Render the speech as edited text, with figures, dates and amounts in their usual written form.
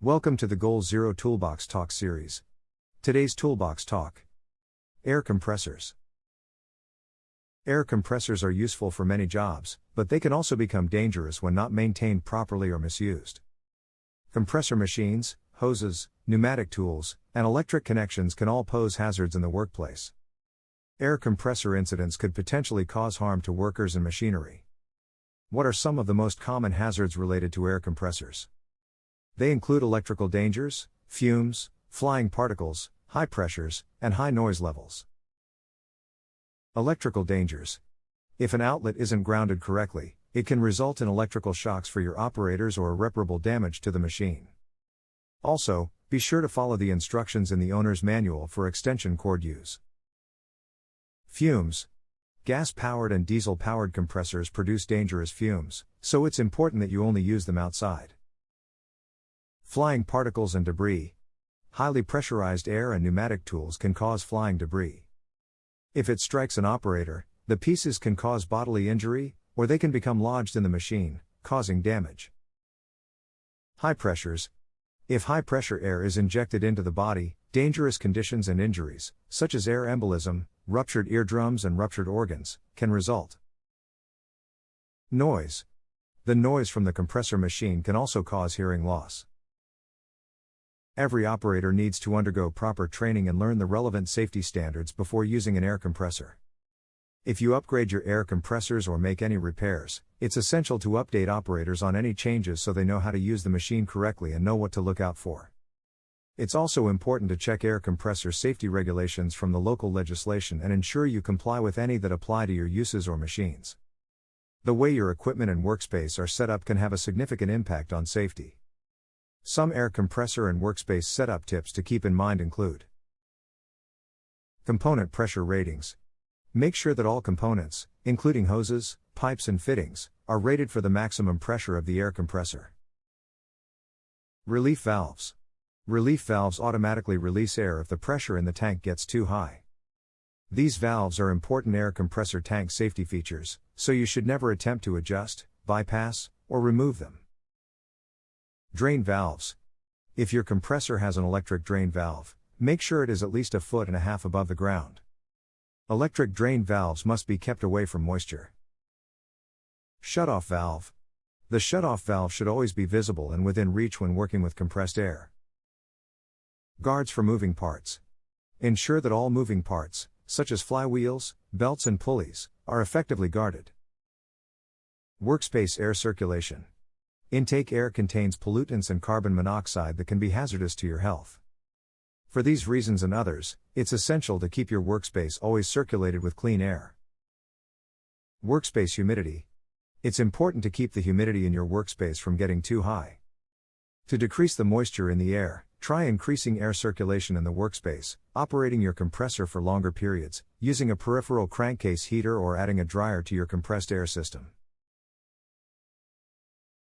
Welcome to the GoalZero Toolbox Talk series. Today's Toolbox Talk: Air compressors. Air compressors are useful for many jobs, but they can also become dangerous when not maintained properly or misused. Compressor machines, hoses, pneumatic tools, and electric connections can all pose hazards in the workplace. Air compressor incidents could potentially cause harm to workers and machinery. What are some of the most common hazards related to air compressors? They include electrical dangers, fumes, flying particles, high pressures, and high noise levels. Electrical dangers. If an outlet isn't grounded correctly, it can result in electrical shocks for your operators or irreparable damage to the machine. Also, be sure to follow the instructions in the owner's manual for extension cord use. Fumes. Gas-powered and diesel-powered compressors produce dangerous fumes, so it's important that you only use them outside. Flying particles and debris. Highly pressurized air and pneumatic tools can cause flying debris. If it strikes an operator, the pieces can cause bodily injury, or they can become lodged in the machine, causing damage. High pressures. If high-pressure air is injected into the body, dangerous conditions and injuries, such as air embolism, ruptured eardrums and ruptured organs, can result. Noise. The noise from the compressor machine can also cause hearing loss. Every operator needs to undergo proper training and learn the relevant safety standards before using an air compressor. If you upgrade your air compressors or make any repairs, it's essential to update operators on any changes so they know how to use the machine correctly and know what to look out for. It's also important to check air compressor safety regulations from the local legislation and ensure you comply with any that apply to your uses or machines. The way your equipment and workspace are set up can have a significant impact on safety. Some air compressor and workspace setup tips to keep in mind include: component pressure ratings. Make sure that all components, including hoses, pipes and fittings, are rated for the maximum pressure of the air compressor. Relief valves. Relief valves automatically release air if the pressure in the tank gets too high. These valves are important air compressor tank safety features, so you should never attempt to adjust, bypass, or remove them. Drain valves. If your compressor has an electric drain valve, make sure it is at least 1.5 feet above the ground. Electric drain valves must be kept away from moisture. Shutoff valve. The shutoff valve should always be visible and within reach when working with compressed air. Guards for moving parts. Ensure that all moving parts, such as flywheels, belts and pulleys, are effectively guarded. Workspace air circulation. Intake air contains pollutants and carbon monoxide that can be hazardous to your health. For these reasons and others, it's essential to keep your workspace always circulated with clean air. Workspace humidity. It's important to keep the humidity in your workspace from getting too high. To decrease the moisture in the air, try increasing air circulation in the workspace, operating your compressor for longer periods, using a peripheral crankcase heater or adding a dryer to your compressed air system.